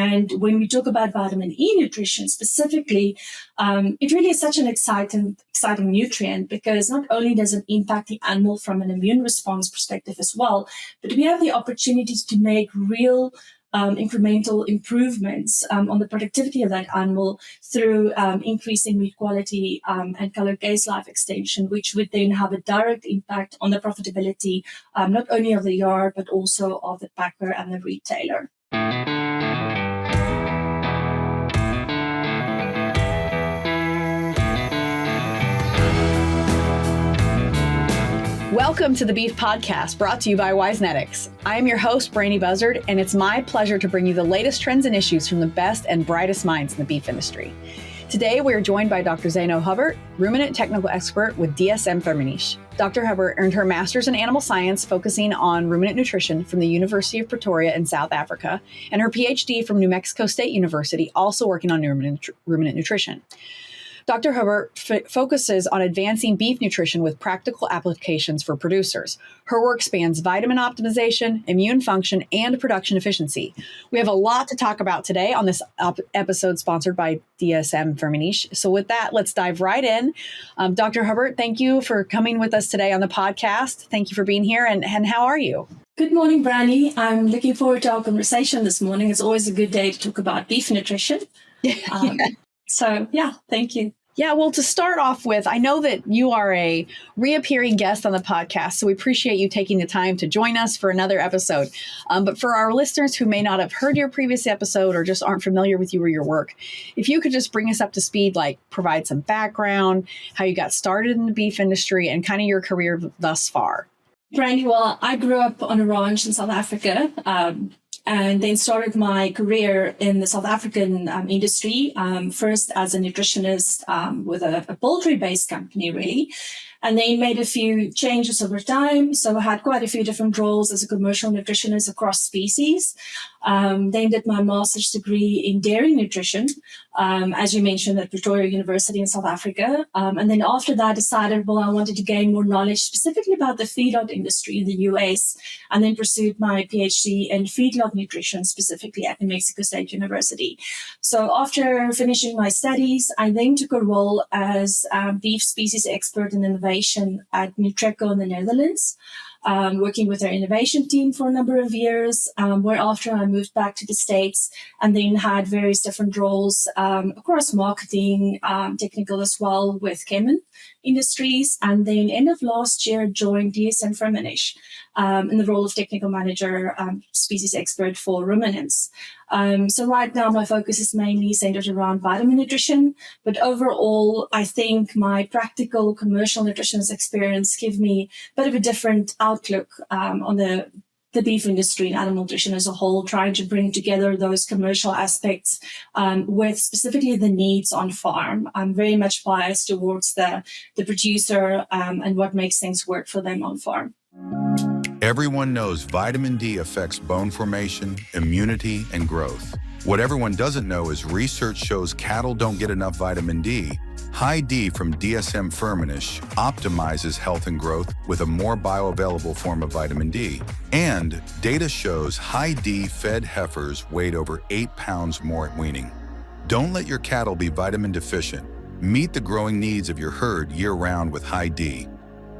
And when we talk about vitamin E nutrition specifically, it really is such an exciting nutrient, because not only does it impact the animal from an immune response perspective as well, but we have the opportunities to make real incremental improvements on the productivity of that animal through increasing meat quality and color case life extension, which would then have a direct impact on the profitability, not only of the yard, but also of the packer and the retailer. Welcome to the Beef Podcast, brought to you by Wisenetics. I am your host, Brandy Buzzard, and it's my pleasure to bring you the latest trends and issues from the best and brightest minds in the beef industry. Today, we are joined by Dr. Zeno Hubbert, ruminant technical expert with dsm-firmenich. Dr. Hubbert earned her master's in animal science, focusing on ruminant nutrition from the University of Pretoria in South Africa, and her PhD from New Mexico State University, also working on ruminant nutrition. Dr. Hubbert focuses on advancing beef nutrition with practical applications for producers. Her work spans vitamin optimization, immune function, and production efficiency. We have a lot to talk about today on this episode sponsored by dsm-firmenich. So with that, let's dive right in. Dr. Hubbert, thank you for coming with us today on the podcast. Thank you for being here. And how are you? Good morning, Brandy. I'm looking forward to our conversation this morning. It's always a good day to talk about beef nutrition. So, thank you. Yeah, well, to start off with, I know that you are a reappearing guest on the podcast, so we appreciate you taking the time to join us for another episode. But for our listeners who may not have heard your previous episode or just aren't familiar with you or your work, if you could just bring us up to speed, like provide some background, how you got started in the beef industry, and kind of your career thus far. Brandy, well, I grew up on a ranch in South Africa. And then started my career in the South African industry, first as a nutritionist with a poultry-based company, really, and then made a few changes over time. So I had quite a few different roles as a commercial nutritionist across species. Then did my master's degree in dairy nutrition, as you mentioned, at Pretoria University in South Africa. And then after that, decided, I wanted to gain more knowledge specifically about the feedlot industry in the US, and then pursued my PhD in feedlot nutrition, specifically at New Mexico State University. So after finishing my studies, I then took a role as beef species expert in innovation at Nutreco in the Netherlands, working with their innovation team for a number of years, whereafter I moved back to the States and then had various different roles across marketing, technical as well with Kelley Industries, and then end of last year joined dsm-firmenich in the role of technical manager, species expert for ruminants. So right now my focus is mainly centered around vitamin nutrition, but overall I think my practical commercial nutritionist experience give me a bit of a different outlook on the beef industry and animal nutrition as a whole, trying to bring together those commercial aspects with specifically the needs on farm. I'm very much biased towards the producer and what makes things work for them on farm. Everyone knows vitamin D affects bone formation, immunity, and growth. What everyone doesn't know is research shows cattle don't get enough vitamin D. High D from dsm-firmenich optimizes health and growth with a more bioavailable form of vitamin D. And data shows high D fed heifers weighed over 8 pounds more at weaning. Don't let your cattle be vitamin deficient. Meet the growing needs of your herd year-round with high D.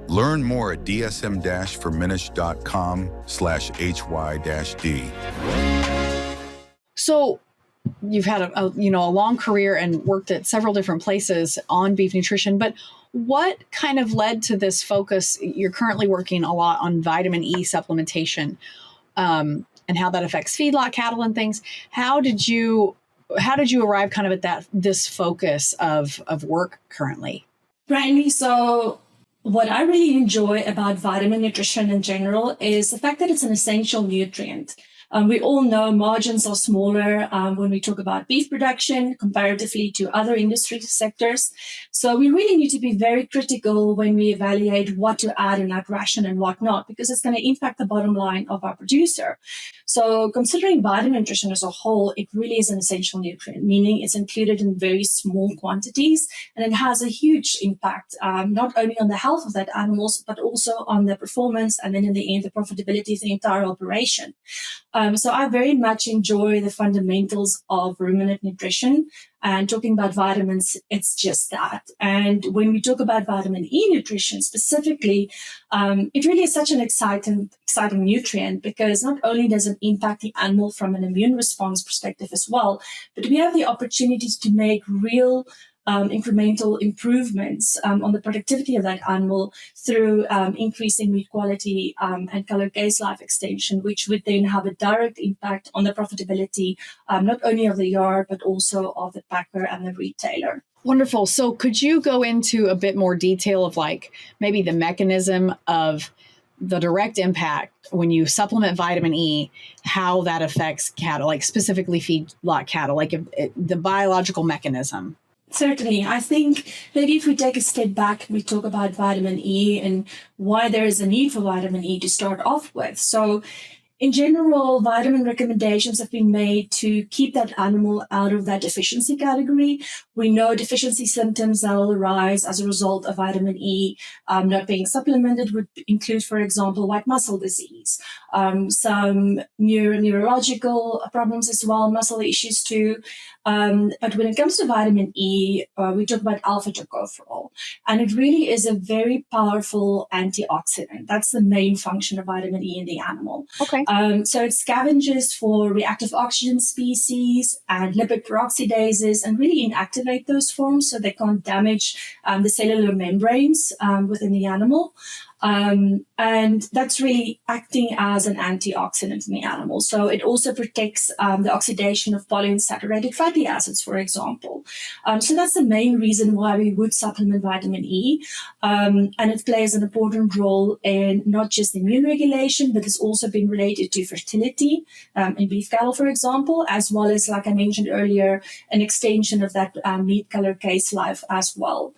Learn more at dsm-firmenich.com/hy-d. So you've had a long career and worked at several different places on beef nutrition, but what kind of led to this focus? You're currently working a lot on vitamin E supplementation and how that affects feedlot cattle and things. How did you arrive kind of at this focus of work currently? Brandy, so what I really enjoy about vitamin nutrition in general is the fact that it's an essential nutrient. We all know margins are smaller when we talk about beef production comparatively to other industry sectors. So we really need to be very critical when we evaluate what to add in that ration and what not, because it's going to impact the bottom line of our producer. So considering vitamin nutrition as a whole, it really is an essential nutrient, meaning it's included in very small quantities, and it has a huge impact, not only on the health of that animals, but also on the performance, and then in the end, the profitability of the entire operation. So I very much enjoy the fundamentals of ruminant nutrition. And talking about vitamins, it's just that. And when we talk about vitamin E nutrition specifically, it really is such an exciting nutrient, because not only does it impact the animal from an immune response perspective as well, but we have the opportunities to make real incremental improvements on the productivity of that animal through increasing meat quality and color case life extension, which would then have a direct impact on the profitability, not only of the yard, but also of the packer and the retailer. Wonderful. So could you go into a bit more detail of like maybe the mechanism of the direct impact when you supplement vitamin E, how that affects cattle, like specifically feedlot cattle, like the biological mechanism? Certainly. I think maybe if we take a step back and we talk about vitamin E and why there is a need for vitamin E to start off with. So in general, vitamin recommendations have been made to keep that animal out of that deficiency category. We know deficiency symptoms that will arise as a result of vitamin E not being supplemented would include, for example, white muscle disease, some neurological problems as well, muscle issues too. But when it comes to vitamin E, we talk about alpha tocopherol, and it really is a very powerful antioxidant. That's the main function of vitamin E in the animal. Okay. So it scavenges for reactive oxygen species and lipid peroxidases and really inactivate those forms so they can't damage the cellular membranes within the animal. And that's really acting as an antioxidant in the animal. So it also protects the oxidation of polyunsaturated fatty acids, for example. So that's the main reason why we would supplement vitamin E. And it plays an important role in not just immune regulation, but it's also been related to fertility in beef cattle, for example, as well as, like I mentioned earlier, an extension of that meat color case life as well.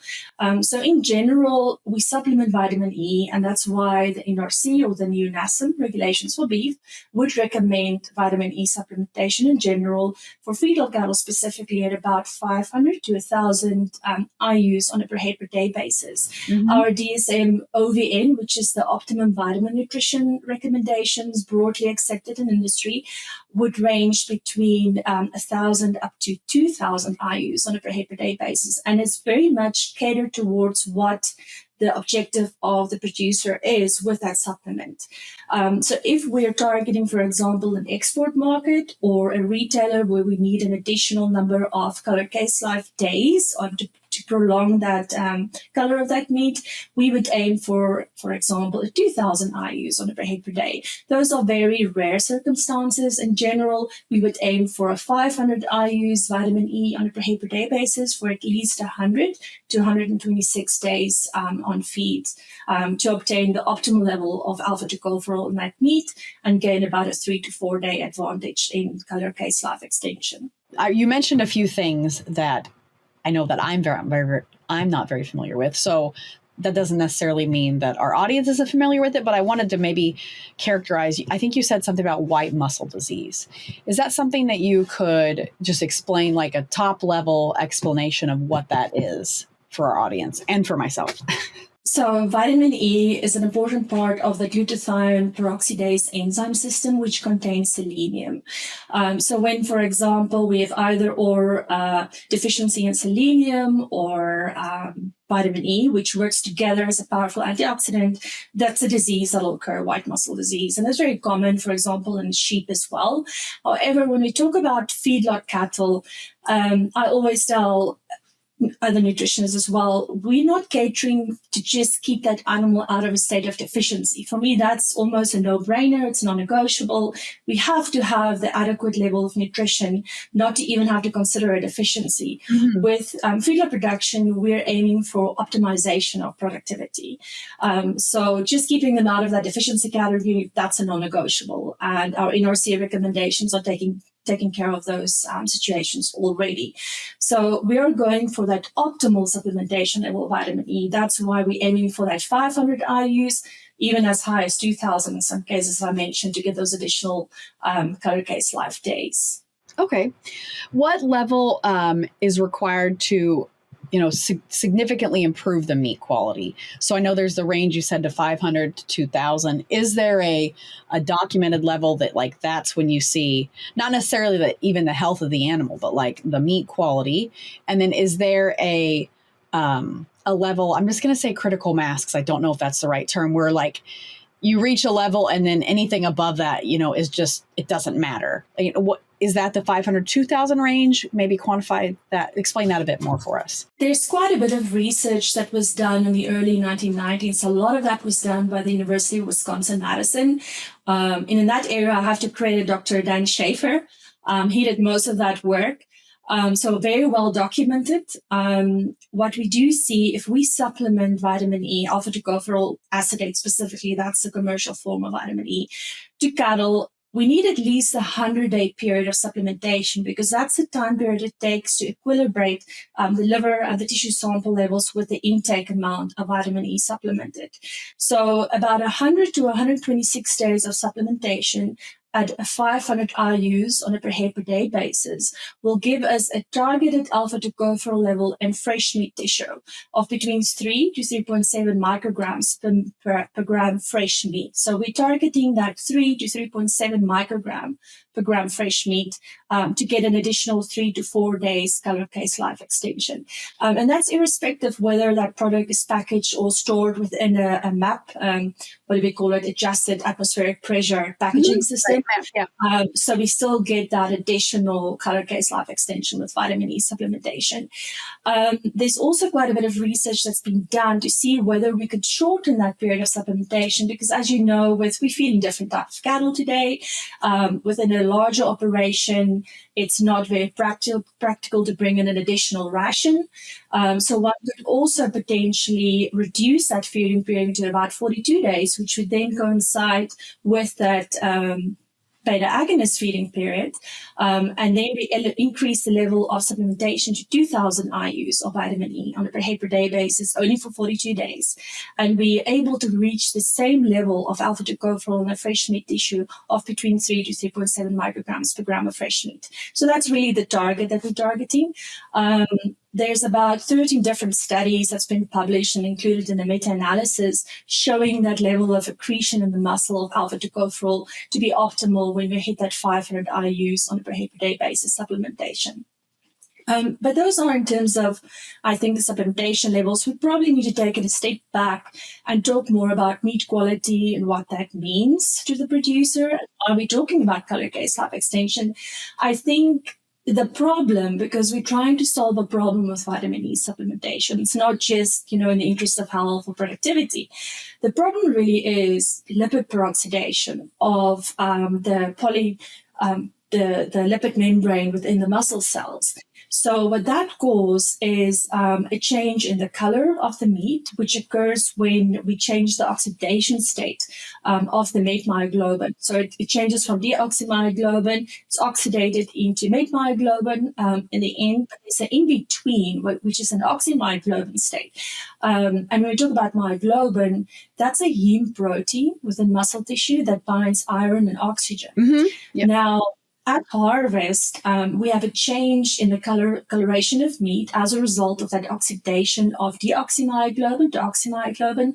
So in general, we supplement vitamin E, and that's why the NRC, or the new NASM regulations for beef, would recommend vitamin E supplementation in general for feedlot cattle specifically at about 500 to 1,000 IUs on a per head per day basis. Mm-hmm. Our DSM-OVN, which is the optimum vitamin nutrition recommendations broadly accepted in industry, would range between 1,000 up to 2,000 IUs on a per head per day basis. And it's very much catered towards what the objective of the producer is with that supplement. So if we're targeting, for example, an export market or a retailer where we need an additional number of color case life days to prolong that color of that meat, we would aim for example, 2,000 IUs on a per head per day. Those are very rare circumstances. In general, we would aim for a 500 IUs vitamin E on a per head per day basis for at least 100 to 126 days on feed to obtain the optimal level of alpha tocopherol in that meat and gain about a 3 to 4 day advantage in color case life extension. You mentioned a few things that I know that I'm not very familiar with. So that doesn't necessarily mean that our audience isn't familiar with it, but I wanted to maybe characterize, I think you said something about white muscle disease. Is that something that you could just explain, like a top level explanation of what that is for our audience and for myself? So vitamin E is an important part of the glutathione peroxidase enzyme system, which contains selenium. So when, for example, we have either or deficiency in selenium or vitamin E, which works together as a powerful antioxidant, that's a disease that will occur, white muscle disease. And that's very common, for example, in sheep as well. However, when we talk about feedlot cattle, I always tell other nutritionists as well, we're not catering to just keep that animal out of a state of deficiency. For me, that's almost a no-brainer. It's non-negotiable. We have to have the adequate level of nutrition, not to even have to consider a deficiency. Mm-hmm. With feedlot production, we're aiming for optimization of productivity. So just keeping them out of that deficiency category, that's a non-negotiable. And our NRC recommendations are taking care of those situations already. So we are going for that optimal supplementation level of vitamin E. That's why we're aiming for that 500 IUs, even as high as 2,000 in some cases, I mentioned, to get those additional color case life days. Okay. What level is required to significantly improve the meat quality. So I know there's the range you said to 500 to 2,000. Is there a documented level that like that's when you see not necessarily that even the health of the animal, but like the meat quality? And then is there a level, I'm just going to say critical mass, because I don't know if that's the right term, where like you reach a level and then anything above that, is just, it doesn't matter. What is that, the 500, 2,000 range? Maybe quantify that, explain that a bit more for us. There's quite a bit of research that was done in the early 1990s. A lot of that was done by the University of Wisconsin-Madison. And in that area, I have to credit Dr. Dan Schaefer. He did most of that work. So very well documented. What we do see, if we supplement vitamin E, alpha-tocopherol acetate specifically, that's the commercial form of vitamin E, to cattle, we need at least a 100-day period of supplementation, because that's the time period it takes to equilibrate the liver and the tissue sample levels with the intake amount of vitamin E supplemented. So about 100 to 126 days of supplementation at 500 IUs on a per head per day basis will give us a targeted alpha-tocopherol level in fresh meat tissue of between 3 to 3.7 micrograms per gram fresh meat. So we're targeting that 3 to 3.7 microgram per gram fresh meat to get an additional 3 to 4 days color case life extension. And that's irrespective whether that product is packaged or stored within a MAP, what do we call it, adjusted atmospheric pressure packaging system. Yeah. So we still get that additional color case life extension with vitamin E supplementation. There's also quite a bit of research that's been done to see whether we could shorten that period of supplementation, because as you know, we're feeding different types of cattle today. Within a larger operation, it's not very practical to bring in an additional ration. So one could also potentially reduce that feeding period to about 42 days, which would then coincide with that beta agonist feeding period, and then we increase the level of supplementation to 2,000 IUs of vitamin E on a per head per day basis, only for 42 days. And we're able to reach the same level of alpha-tocopherol in a fresh meat tissue of between 3 to 3.7 micrograms per gram of fresh meat. So that's really the target that we're targeting. There's about 13 different studies that's been published and included in a meta-analysis showing that level of accretion in the muscle of alpha-tocopherol to be optimal when we hit that 500 IUs on a per head per day basis supplementation. But those are in terms of, I think, the supplementation levels. We probably need to take it a step back and talk more about meat quality and what that means to the producer. Are we talking about color case life extension? I think the problem, because we're trying to solve a problem with vitamin E supplementation, it's not just, in the interest of health or productivity. The problem really is lipid peroxidation of the lipid membrane within the muscle cells. So what that causes is a change in the color of the meat, which occurs when we change the oxidation state of the methmyoglobin. So it changes from deoxymyoglobin, it's oxidated into methmyoglobin. In the end, it's an in-between, which is an oxymyoglobin state. And when we talk about myoglobin, that's a heme protein within muscle tissue that binds iron and oxygen. Mm-hmm. Yep. Now, at harvest, we have a change in the coloration of meat as a result of that oxidation of deoxymyoglobin to oxymyoglobin.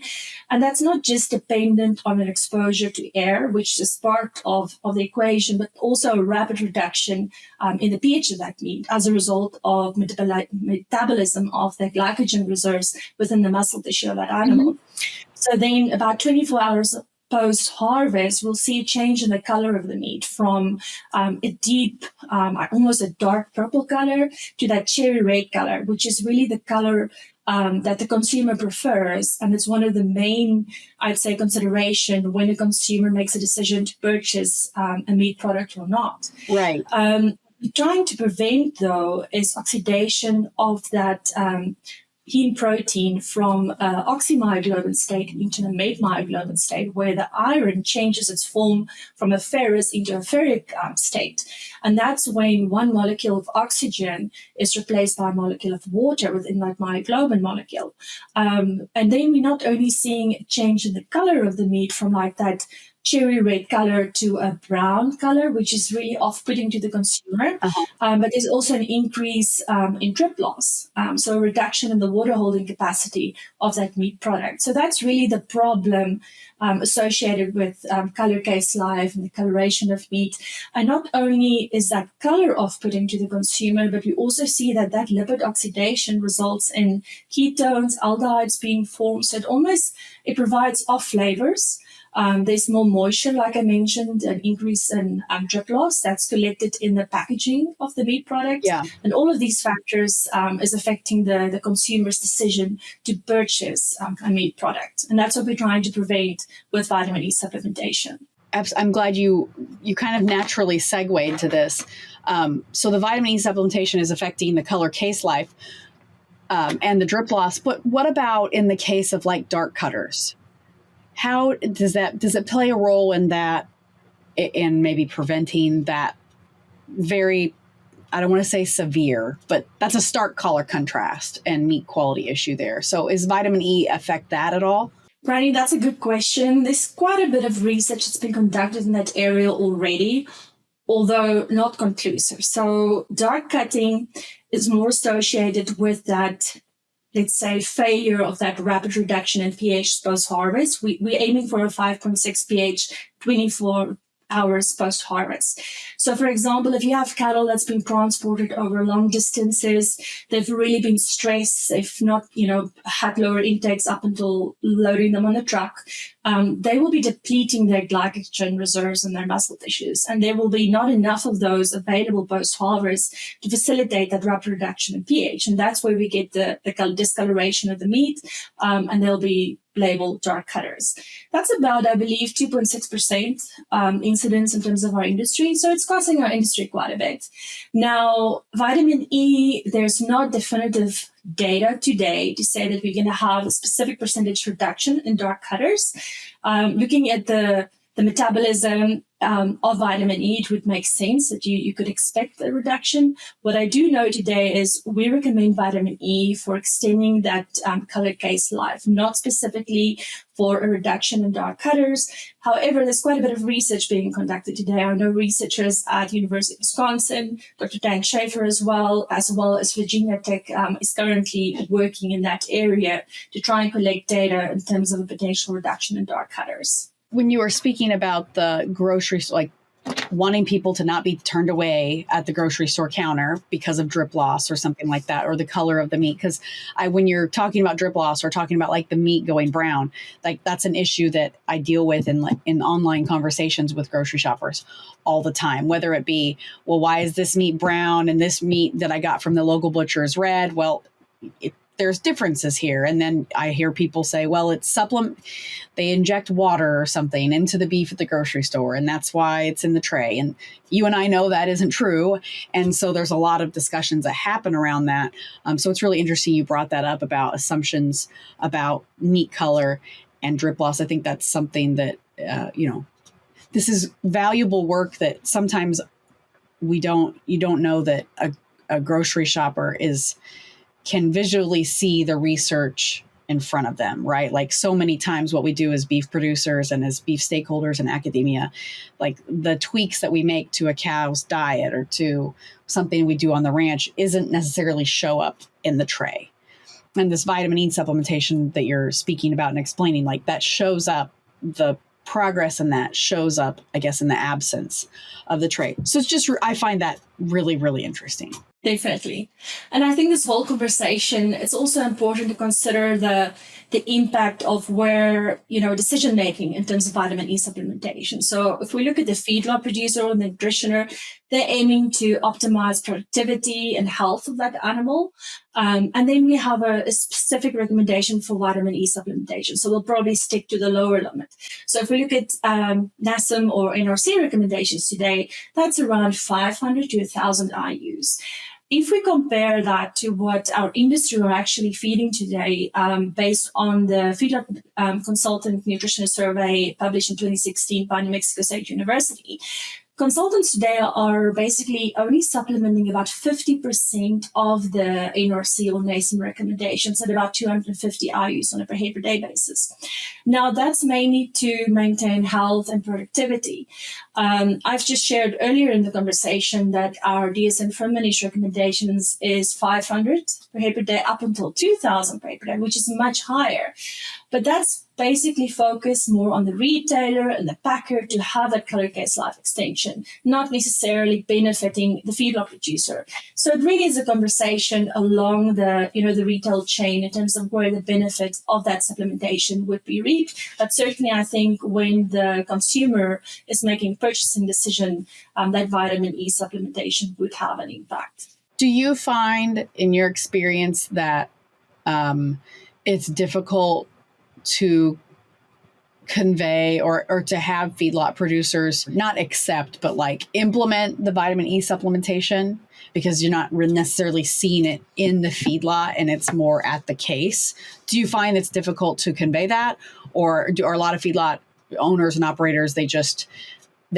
And that's not just dependent on an exposure to air, which is part of the equation, but also a rapid reduction in the pH of that meat as a result of metabolism of the glycogen reserves within the muscle tissue of that animal. Mm-hmm. So then about 24 hours post-harvest, we'll see a change in the color of the meat from a deep, almost a dark purple color to that cherry red color, which is really the color that the consumer prefers. And it's one of the main, I'd say, consideration when a consumer makes a decision to purchase a meat product or not. Right. Trying to prevent, though, is oxidation of that heme protein from oxymyoglobin state into a methmyoglobin state, where the iron changes its form from a ferrous into a ferric state. And that's when one molecule of oxygen is replaced by a molecule of water within that myoglobin molecule. And then we're not only seeing a change in the color of the meat from like that cherry red color to a brown color, which is really off-putting to the consumer. But there's also an increase in drip loss, so a reduction in the water holding capacity of that meat product. So that's really the problem associated with color case life and the coloration of meat. And not only is that color off-putting to the consumer, but we also see that that lipid oxidation results in ketones, aldehydes being formed. So it provides off flavors. There's more moisture, like I mentioned, an increase in drip loss that's collected in the packaging of the meat product. Yeah. And all of these factors is affecting the consumer's decision to purchase a meat product. And that's what we're trying to prevent with vitamin E supplementation. I'm glad you kind of naturally segued to this. So the vitamin E supplementation is affecting the color case life and the drip loss. But what about in the case of like dark cutters? How does it play a role in that, in maybe preventing that very, I don't want to say severe, but that's a stark color contrast and meat quality issue there. So is vitamin E affect that at all? Brandy, that's a good question. There's quite a bit of research that's been conducted in that area already, although not conclusive. So dark cutting is more associated with that, let's say, failure of that rapid reduction in pH post-harvest. We're aiming for a 5.6 pH 24 hours post-harvest. So, for example, if you have cattle that's been transported over long distances, they've really been stressed, they've not, had lower intakes up until loading them on the truck, they will be depleting their glycogen reserves in their muscle tissues, and there will be not enough of those available post-harvest to facilitate that rapid reduction in pH. And that's where we get the discoloration of the meat, and they'll be labeled dark cutters. That's about, I believe, 2.6% incidence in terms of our industry. So it's costing our industry quite a bit. Now, vitamin E, there's not definitive data today to say that we're going to have a specific percentage reduction in dark cutters. Looking at the metabolism of vitamin E, it would make sense that you could expect a reduction. What I do know today is we recommend vitamin E for extending that color case life, not specifically for a reduction in dark cutters. However, there's quite a bit of research being conducted today. I know researchers at University of Wisconsin, Dr. Dan Schaefer as well as Virginia Tech is currently working in that area to try and collect data in terms of a potential reduction in dark cutters. When you were speaking about the grocery store, like wanting people to not be turned away at the grocery store counter because of drip loss or something like that, or the color of the meat, because when you're talking about drip loss or talking about like the meat going brown, like that's an issue that I deal with in online conversations with grocery shoppers all the time, whether it be, well, why is this meat brown and this meat that I got from the local butcher is red? Well, there's differences here. And then I hear people say, well, it's they inject water or something into the beef at the grocery store, and that's why it's in the tray. And you and I know that isn't true. And so there's a lot of discussions that happen around that. So it's really interesting you brought that up about assumptions about meat color and drip loss. I think that's something that, this is valuable work that sometimes you don't know that a grocery shopper can visually see the research in front of them, right? Like so many times what we do as beef producers and as beef stakeholders in academia, like the tweaks that we make to a cow's diet or to something we do on the ranch isn't necessarily show up in the tray. And this vitamin E supplementation that you're speaking about and explaining, like that shows up, the progress in that shows up, I guess, in the absence of the tray. So it's just, I find that really, really interesting. Definitely. And I think this whole conversation, it's also important to consider the impact of where, decision-making in terms of vitamin E supplementation. So if we look at the feedlot producer or the nutritioner, they're aiming to optimize productivity and health of that animal. And then we have a specific recommendation for vitamin E supplementation. So we'll probably stick to the lower limit. So if we look at NASM or NRC recommendations today, that's around 500 to 1,000 IUs. If we compare that to what our industry are actually feeding today, based on the Feedlot Consultant Nutritionist Survey published in 2016 by New Mexico State University, consultants today are basically only supplementing about 50% of the NRC or NASEM recommendations at about 250 IUs on a per head per day basis. Now, that's mainly to maintain health and productivity. I've just shared earlier in the conversation that our dsm-firmenich recommendations is 500 per head per day up until 2,000 per head per day, which is much higher. But that's basically focused more on the retailer and the packer to have that color case life extension, not necessarily benefiting the feedlot producer. So it really is a conversation along the retail chain in terms of where the benefit of that supplementation would be reaped. But certainly, I think when the consumer is making a purchasing decision, that vitamin E supplementation would have an impact. Do you find in your experience that it's difficult to convey or to have feedlot producers not accept, but like implement the vitamin E supplementation because you're not necessarily seeing it in the feedlot and it's more at the case? Do you find it's difficult to convey that? Or are a lot of feedlot owners and operators, they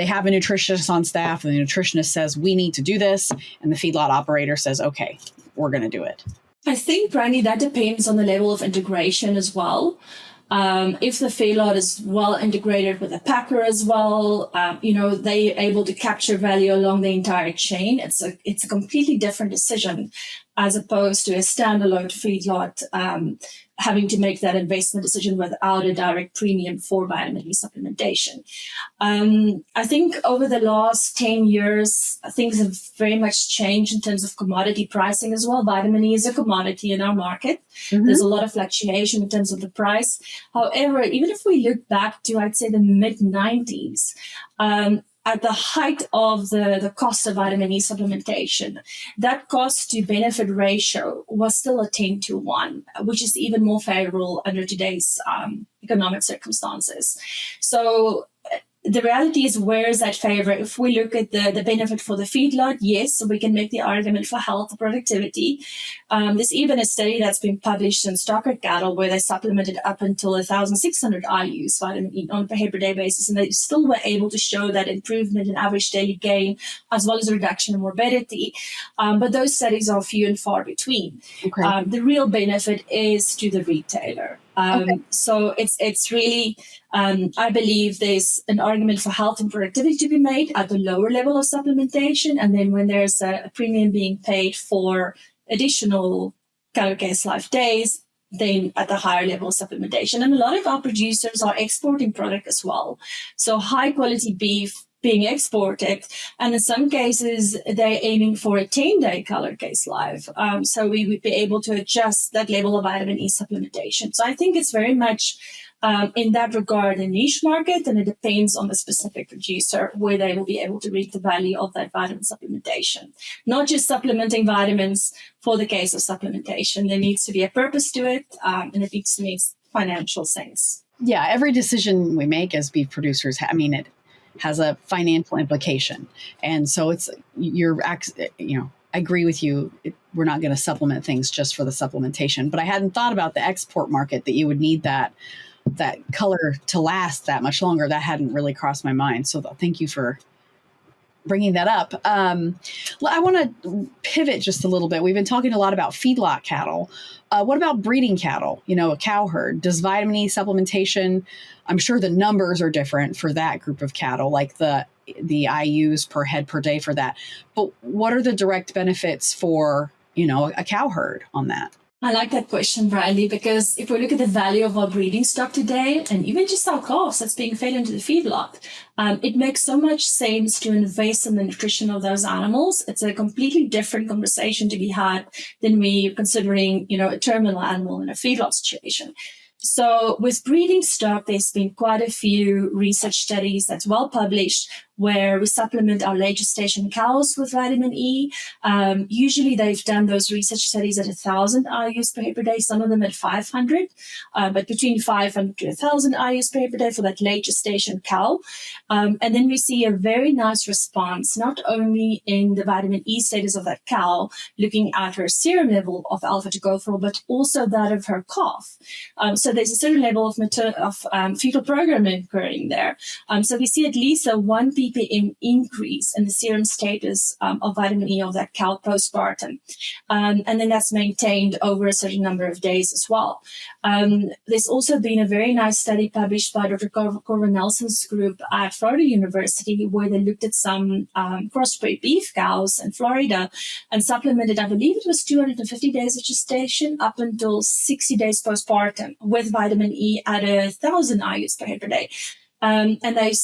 have a nutritionist on staff and the nutritionist says, we need to do this. And the feedlot operator says, okay, we're going to do it. I think, Brandy, that depends on the level of integration as well. If the feedlot is well integrated with the packer as well, they're able to capture value along the entire chain. It's a completely different decision as opposed to a standalone feedlot having to make that investment decision without a direct premium for vitamin E supplementation. I think over the last 10 years, things have very much changed in terms of commodity pricing as well. Vitamin E is a commodity in our market. Mm-hmm. There's a lot of fluctuation in terms of the price. However, even if we look back to, I'd say, the mid-90s, at the height of the cost of vitamin E supplementation, that cost to benefit ratio was still a 10-1, which is even more favorable under today's economic circumstances. So the reality is, where is that favor? If we look at the benefit for the feedlot, yes, we can make the argument for health and productivity. There's even a study that's been published in stocker cattle where they supplemented up until 1,600 IUs vitamin E on a per head per day basis, and they still were able to show that improvement in average daily gain as well as a reduction in morbidity. But those studies are few and far between. Okay. The real benefit is to the retailer. So it's really, I believe there's an argument for health and productivity to be made at the lower level of supplementation. And then when there's a premium being paid for additional color case life days, then at the higher level of supplementation. And a lot of our producers are exporting product as well. So high quality beef being exported, and in some cases they're aiming for a 10-day color case life. So we would be able to adjust that level of vitamin E supplementation. So I think it's very much in that regard a niche market, and it depends on the specific producer where they will be able to reap the value of that vitamin supplementation. Not just supplementing vitamins for the case of supplementation. There needs to be a purpose to it, and it needs to make financial sense. Yeah, every decision we make as beef producers, it has a financial implication. And so I agree with you. We're not going to supplement things just for the supplementation, but I hadn't thought about the export market, that you would need that color to last that much longer. That hadn't really crossed my mind. So thank you for bringing that up. I want to pivot just a little bit. We've been talking a lot about feedlot cattle. What about breeding cattle? A cow herd. Does vitamin E supplementation, I'm sure the numbers are different for that group of cattle, like the IUs per head per day for that. But what are the direct benefits for, a cow herd on that? I like that question, Bradley, because if we look at the value of our breeding stock today, and even just our calves that's being fed into the feedlot, it makes so much sense to invest in the nutrition of those animals. It's a completely different conversation to be had than we considering, a terminal animal in a feedlot situation. So with breeding stock, there's been quite a few research studies that's well published where we supplement our late gestation cows with vitamin E. Usually they've done those research studies at 1,000 IUs per head per day, some of them at 500, but between 500 to 1,000 IUs per head per day for that late gestation cow. And then we see a very nice response, not only in the vitamin E status of that cow, looking at her serum level of alpha-tocopherol, but also that of her calf. So there's a certain level of fetal programming occurring there. So we see at least a 1 ppm ppm increase in the serum status of vitamin E of that cow postpartum. And then that's maintained over a certain number of days as well. There's also been a very nice study published by Dr. Corwin Nelson's group at Florida University, where they looked at some crossbred beef cows in Florida and supplemented, I believe it was 250 days of gestation up until 60 days postpartum with vitamin E at 1,000 IUs per head per day. And they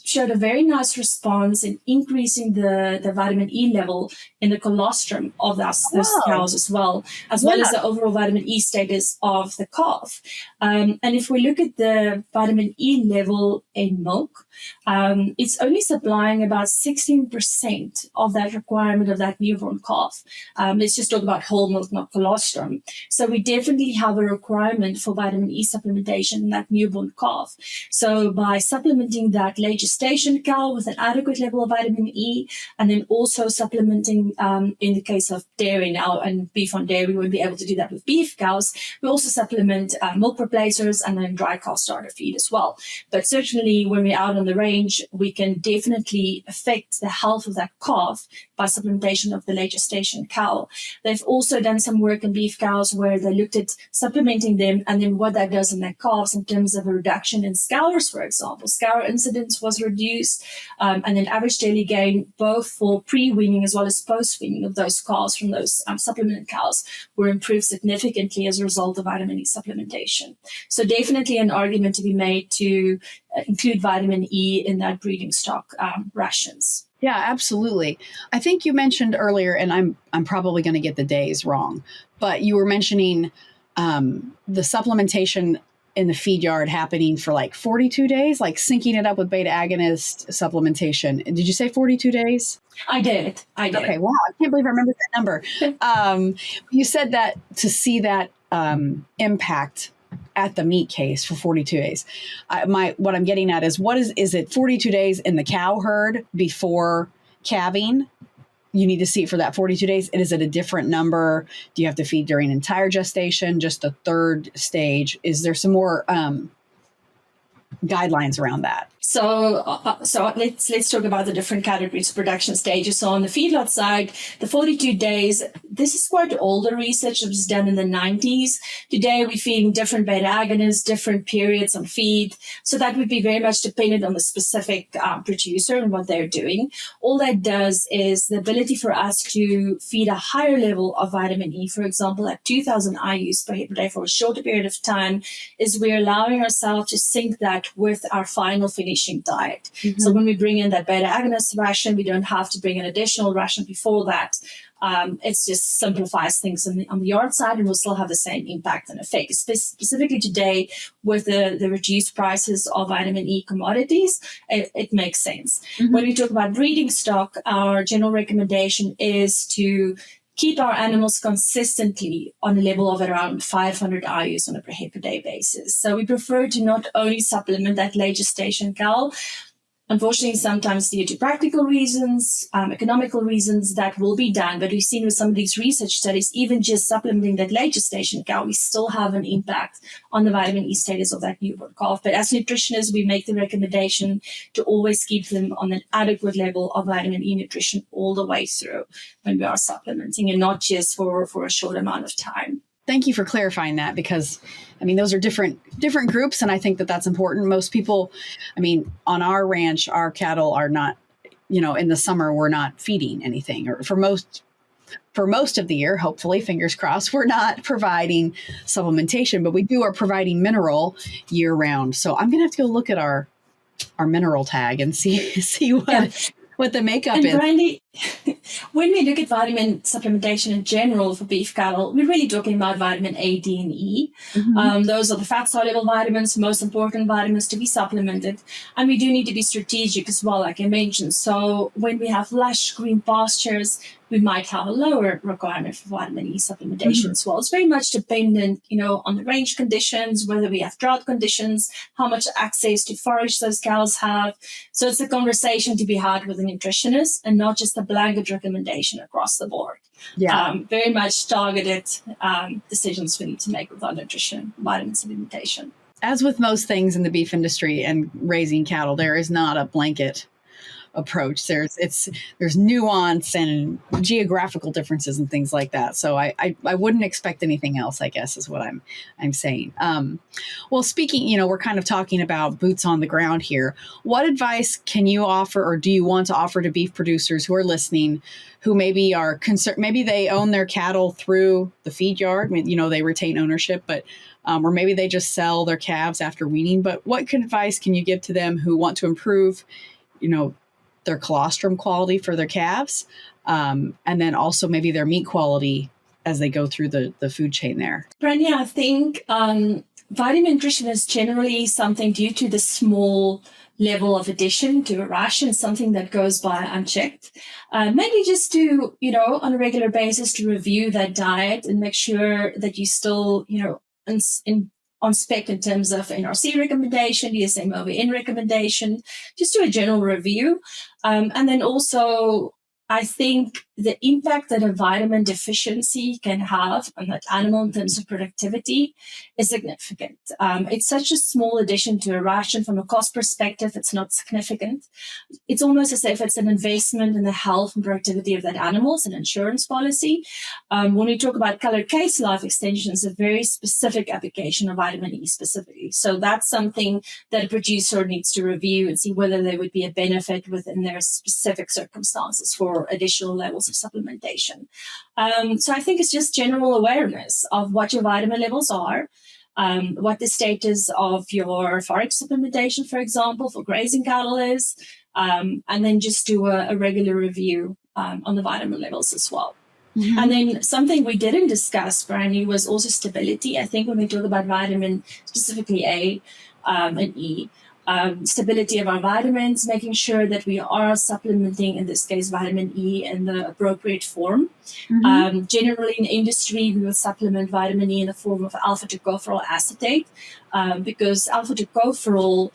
showed a very nice response in increasing the vitamin E level in the colostrum of those cows as well as the overall vitamin E status of the calf. And if we look at the vitamin E level in milk, it's only supplying about 16% of that requirement of that newborn calf. Let's just talk about whole milk, not colostrum. So we definitely have a requirement for vitamin E supplementation in that newborn calf. So by supplementing that late gestation cow with an adequate level of vitamin E, and then also supplementing in the case of dairy now, and beef on dairy, we won't be able to do that with beef cows. We also supplement milk replacers and then dry calf starter feed as well. But certainly when we're out on the range, we can definitely affect the health of that calf by supplementation of the late gestation cow. They've also done some work in beef cows where they looked at supplementing them and then what that does in their calves in terms of a reduction in scours, for example. Scour incidence was reduced, and then average daily gain, both for pre-weaning as well as post-weaning of those calves from those supplemented cows, were improved significantly as a result of vitamin E supplementation. So definitely an argument to be made to include vitamin E in that breeding stock rations. Yeah, absolutely. I think you mentioned earlier, and I'm probably going to get the days wrong, but you were mentioning the supplementation in the feed yard happening for like 42 days, like syncing it up with beta agonist supplementation. Did you say 42 days? I did. Okay, wow. I can't believe I remember that number. You said that to see that impact at the meat case for 42 days. What I'm getting at is is it 42 days in the cow herd before calving? You need to see it for that 42 days. And is it a different number? Do you have to feed during entire gestation, just the third stage? Is there some more guidelines around that? So let's talk about the different categories of production stages. So on the feedlot side, the 42 days, this is quite older research that was done in the 90s. Today, we're feeding different beta agonists, different periods on feed. So that would be very much dependent on the specific producer and what they're doing. All that does is the ability for us to feed a higher level of vitamin E, for example, at 2,000 IUs per head per day for a shorter period of time, is we're allowing ourselves to sync that with our final finishing diet. Mm-hmm. So when we bring in that beta agonist ration, we don't have to bring an additional ration before that. It just simplifies things on the yard side, and we'll still have the same impact and effect. Specifically today, with the reduced prices of vitamin E commodities, it makes sense. Mm-hmm. When we talk about breeding stock, our general recommendation is to keep our animals consistently on a level of around 500 IUs on a per head per day basis. So we prefer to not only supplement that late gestation cow. Unfortunately, sometimes due to practical reasons, economical reasons, that will be done. But we've seen with some of these research studies, even just supplementing that late gestation cow, we still have an impact on the vitamin E status of that newborn calf. But as nutritionists, we make the recommendation to always keep them on an adequate level of vitamin E nutrition all the way through when we are supplementing, and not just for a short amount of time. Thank you for clarifying that, because, I mean, those are different groups, and I think that that's important. Most people, I mean, on our ranch, our cattle are not, in the summer, we're not feeding anything, or for most of the year, hopefully, fingers crossed, we're not providing supplementation, but we are providing mineral year round. So I'm going to have to go look at our mineral tag and see what the makeup is. Brandy, when we look at vitamin supplementation in general for beef cattle, we're really talking about vitamin A, D, and E. Mm-hmm. Those are the fat-soluble vitamins, most important vitamins to be supplemented. And we do need to be strategic as well, like I mentioned. So when we have lush green pastures, we might have a lower requirement for vitamin E supplementation as well. It's very much dependent, on the range conditions, whether we have drought conditions, how much access to forage those cows have. So it's a conversation to be had with a nutritionist, and not just a blanket recommendation across the board. Yeah. Very much targeted decisions we need to make with our nutrition, vitamin supplementation. As with most things in the beef industry and raising cattle, there is not a blanket approach. There's nuance and geographical differences and things like that. So I wouldn't expect anything else, I guess, is what I'm saying. Well, speaking, we're kind of talking about boots on the ground here. What advice can you offer, or do you want to offer to beef producers who are listening, who maybe are concerned, maybe they own their cattle through the feed yard, they retain ownership, but or maybe they just sell their calves after weaning. But what advice can you give to them who want to improve, their colostrum quality for their calves, and then also maybe their meat quality as they go through the food chain there? Brandy, I think vitamin nutrition is generally something due to the small level of addition to a ration, something that goes by unchecked. Maybe just to, on a regular basis to review that diet and make sure that you still, on spec in terms of NRC recommendation, dsm-firmenich recommendation, just do a general review. And then also, I think the impact that a vitamin deficiency can have on that animal in terms of productivity is significant. It's such a small addition to a ration. From a cost perspective, it's not significant. It's almost as if it's an investment in the health and productivity of that animal. It's an insurance policy. When we talk about colored case life extension, it's a very specific application of vitamin E specifically. So that's something that a producer needs to review and see whether there would be a benefit within their specific circumstances for additional levels of supplementation. So I think it's just general awareness of what your vitamin levels are, what the status of your forage supplementation, for example, for grazing cattle is, and then just do a regular review on the vitamin levels as well. Mm-hmm. And then something we didn't discuss, Brandy, was also stability. I think when we talk about vitamin, specifically A and E, stability of our vitamins, making sure that we are supplementing, in this case, vitamin E in the appropriate form. Mm-hmm. Generally in industry, we will supplement vitamin E in the form of alpha-tocopherol acetate because alpha-tocopherol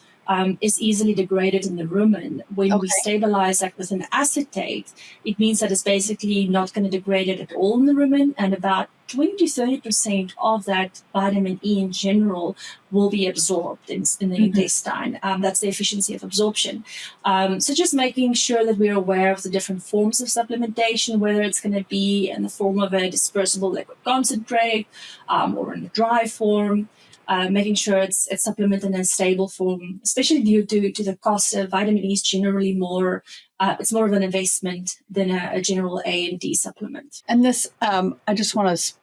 is easily degraded in the rumen. When we stabilize that with an acetate, it means that it's basically not going to degrade it at all in the rumen, and about 20 to 30% of that vitamin E in general will be absorbed in the intestine. That's the efficiency of absorption. So just making sure that we're aware of the different forms of supplementation, whether it's going to be in the form of a dispersible liquid concentrate or in a dry form. Making sure it's supplemented in a stable form, especially due to the cost of vitamin E is generally more, it's more of an investment than a general A and D supplement. And this, I just want to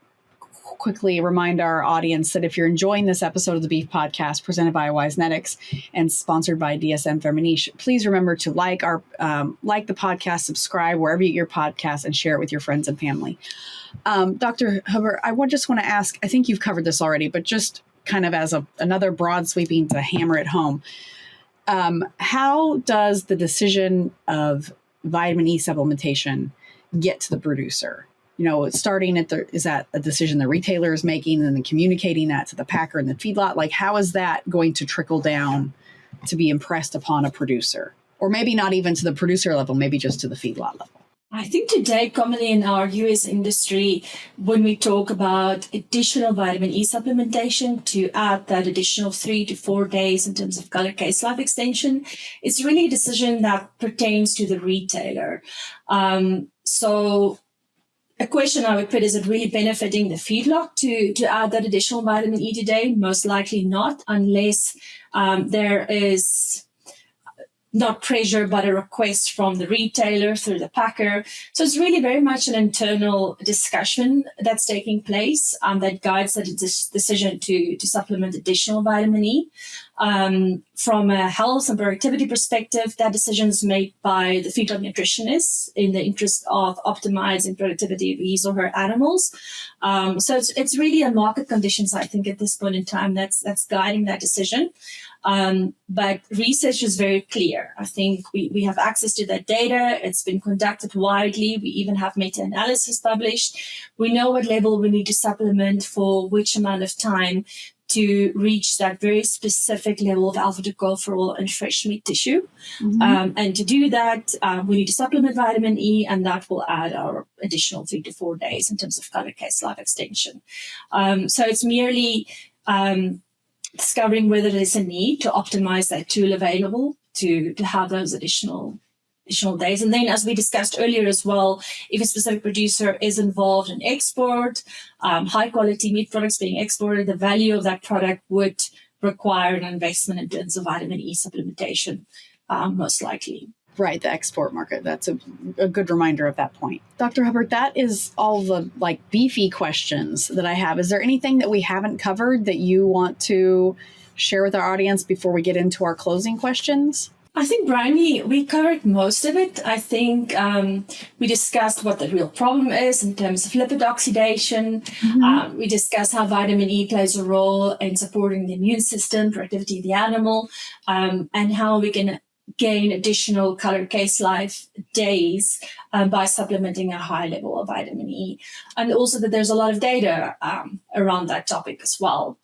quickly remind our audience that if you're enjoying this episode of the Beef Podcast presented by Wisenetics and sponsored by dsm-firmenich, please remember to like the podcast, subscribe wherever you get your podcast, and share it with your friends and family. Dr. Hubbert, I just want to ask, I think you've covered this already, but just kind of as another broad sweeping to hammer it home. How does the decision of vitamin E supplementation get to the producer? Starting is that a decision the retailer is making and then communicating that to the packer and the feedlot? Like, how is that going to trickle down to be impressed upon a producer? Or maybe not even to the producer level, maybe just to the feedlot level? I think today, commonly in our US industry, when we talk about additional vitamin E supplementation to add that additional 3 to 4 days in terms of color case life extension, it's really a decision that pertains to the retailer. So a question I would put, is it really benefiting the feedlot to add that additional vitamin E today? Most likely not, unless there is not pressure, but a request from the retailer through the packer. So it's really very much an internal discussion that's taking place that guides that decision to supplement additional vitamin E. From a health and productivity perspective, that decision is made by the feedlot nutritionist in the interest of optimizing productivity of his or her animals. So it's really a market conditions, I think, at this point in time that's guiding that decision. But research is very clear. I think we have access to that data. It's been conducted widely. We even have meta-analysis published. We know what level we need to supplement for which amount of time to reach that very specific level of alpha-tocopherol in fresh meat tissue. Mm-hmm. And to do that, we need to supplement vitamin E, and that will add our additional 3 to 4 days in terms of color case life extension. So it's merely discovering whether there's a need to optimize that tool available to have those additional additional days. And then, as we discussed earlier as well, if a specific producer is involved in export, high quality meat products being exported, the value of that product would require an investment in terms of vitamin E supplementation, most likely. Right, the export market. That's a good reminder of that point. Dr. Hubbert, that is all the beefy questions that I have. Is there anything that we haven't covered that you want to share with our audience before we get into our closing questions? I think, Brian, we covered most of it. I think we discussed what the real problem is in terms of lipid oxidation. Mm-hmm. We discussed how vitamin E plays a role in supporting the immune system, productivity of the animal, and how we can gain additional colored case life days by supplementing a high level of vitamin E. And also that there's a lot of data around that topic as well.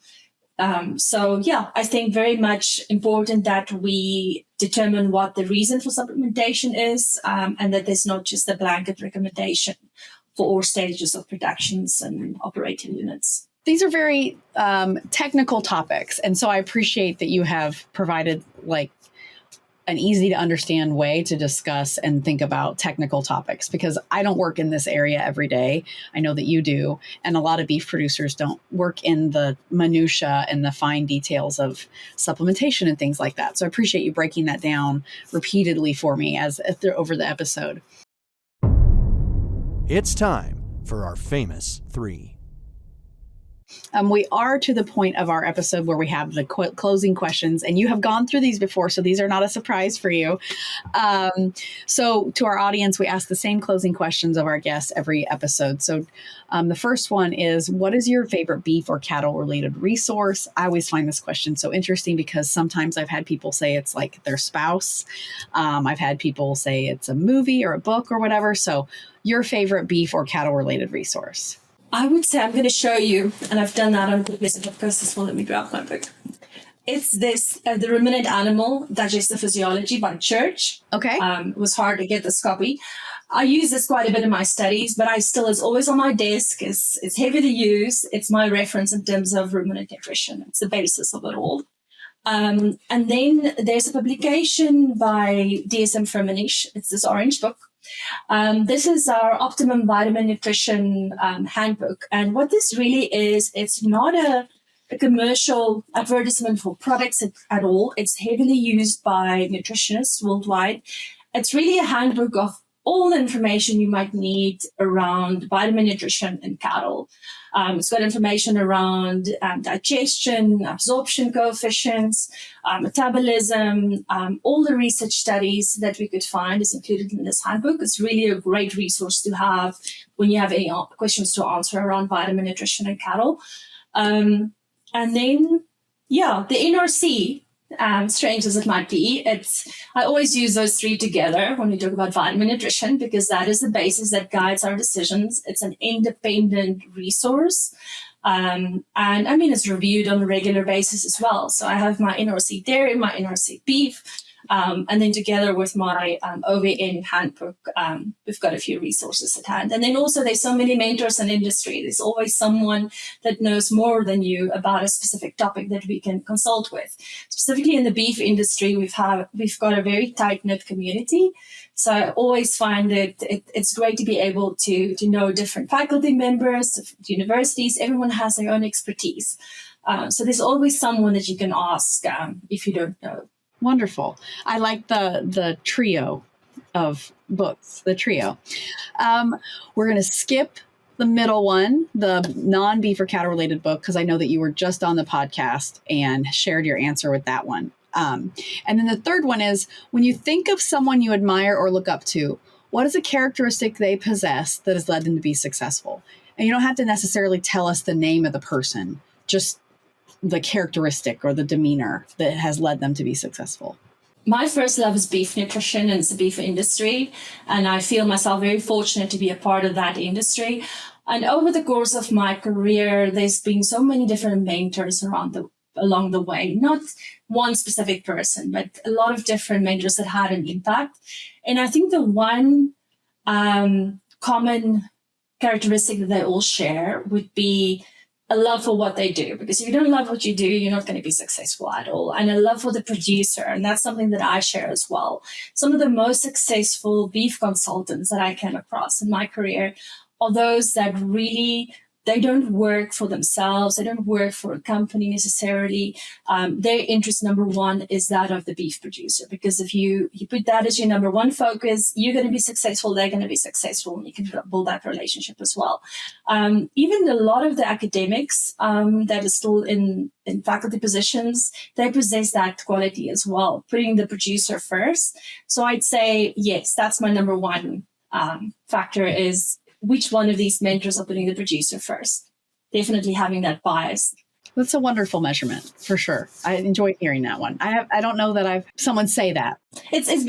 I think very much important that we determine what the reason for supplementation is, and that there's not just a blanket recommendation for all stages of productions and operating units. These are very technical topics. And so I appreciate that you have provided an easy to understand way to discuss and think about technical topics, because I don't work in this area every day. I know that you do. And a lot of beef producers don't work in the minutia and the fine details of supplementation and things like that. So I appreciate you breaking that down repeatedly for me as over the episode. It's time for our famous three. We are to the point of our episode where we have the closing questions, and you have gone through these before, so these are not a surprise for you. So to our audience, we ask the same closing questions of our guests every episode. So the first one is, what is your favorite beef or cattle related resource? I always find this question so interesting because sometimes I've had people say it's like their spouse. I've had people say it's a movie or a book or whatever. So your favorite beef or cattle related resource? I would say I'm going to show you, and I've done that on the list of course as well. Let me grab my book. It's this, The Ruminant Animal, Digestive Physiology by Church. Okay. It was hard to get this copy. I use this quite a bit in my studies, but it's always on my desk. It's heavy to use. It's my reference in terms of ruminant nutrition. It's the basis of it all. And then there's a publication by dsm-firmenich. It's this orange book. This is our Optimum Vitamin Nutrition Handbook. And what this really is, it's not a commercial advertisement for products at all. It's heavily used by nutritionists worldwide. It's really a handbook of all the information you might need around vitamin nutrition in cattle. It's got information around digestion, absorption coefficients, metabolism, all the research studies that we could find is included in this handbook. It's really a great resource to have when you have any questions to answer around vitamin nutrition in cattle. And then, the NRC, strange as it might be, I always use those three together when we talk about vitamin nutrition, because that is the basis that guides our decisions. It's an independent resource. And I mean, it's reviewed on a regular basis as well. So I have my NRC dairy, my NRC beef, and then together with my OVN handbook, we've got a few resources at hand. And then also there's so many mentors in industry. There's always someone that knows more than you about a specific topic that we can consult with. Specifically in the beef industry, we've got a very tight-knit community. So I always find it's great to be able to know different faculty members, universities. Everyone has their own expertise. So there's always someone that you can ask if you don't know. Wonderful. I like the trio of books, the trio. We're going to skip the middle one, the non-beef or cattle related book, because I know that you were just on the podcast and shared your answer with that one. And then the third one is, when you think of someone you admire or look up to, what is a characteristic they possess that has led them to be successful? And you don't have to necessarily tell us the name of the person, just the characteristic or the demeanor that has led them to be successful. My first love is beef nutrition, and it's the beef industry. And I feel myself very fortunate to be a part of that industry. And over the course of my career, there's been so many different mentors along the way, not one specific person, but a lot of different mentors that had an impact. And I think the one common characteristic that they all share would be a love for what they do, because if you don't love what you do, you're not going to be successful at all. And a love for the producer. And that's something that I share as well. Some of the most successful beef consultants that I came across in my career are those that really, they don't work for themselves. They don't work for a company necessarily. Their interest, number one, is that of the beef producer. Because if you put that as your number one focus, you're going to be successful. They're going to be successful. And you can build that relationship as well. Even a lot of the academics that are still in faculty positions, they possess that quality as well, putting the producer first. So I'd say, yes, that's my number one factor is which one of these mentors are putting the producer first. Definitely having that bias. That's a wonderful measurement for sure. I enjoyed hearing that one. I don't know that I've someone say that. It's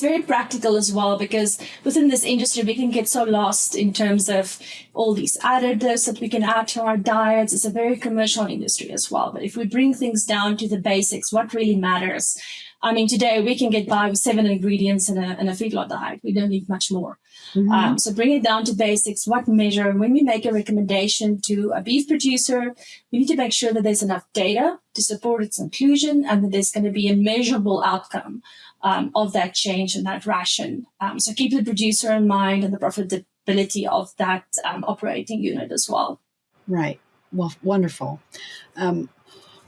very practical as well, because within this industry, we can get so lost in terms of all these additives that we can add to our diets. It's a very commercial industry as well. But if we bring things down to the basics, what really matters? I mean, today we can get by with 7 ingredients in a feedlot diet. We don't need much more. Mm-hmm. So bring it down to basics. What measure? When we make a recommendation to a beef producer, we need to make sure that there's enough data to support its inclusion and that there's going to be a measurable outcome of that change in that ration. So keep the producer in mind and the profitability of that operating unit as well. Right. Well, wonderful.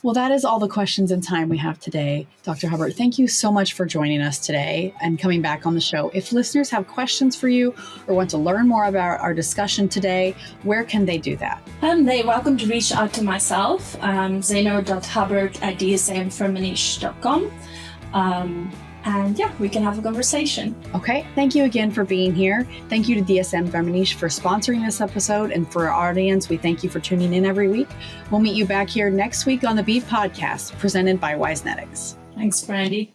Well, that is all the questions and time we have today. Dr. Hubbert, thank you so much for joining us today and coming back on the show. If listeners have questions for you or want to learn more about our discussion today, where can they do that? They're welcome to reach out to myself, zeno.hubbert@dsm-firmenich.com. And yeah, we can have a conversation. Okay. Thank you again for being here. Thank you to dsm-firmenich for sponsoring this episode. And for our audience, we thank you for tuning in every week. We'll meet you back here next week on the Beef Podcast, presented by Wisenetics. Thanks, Brandy.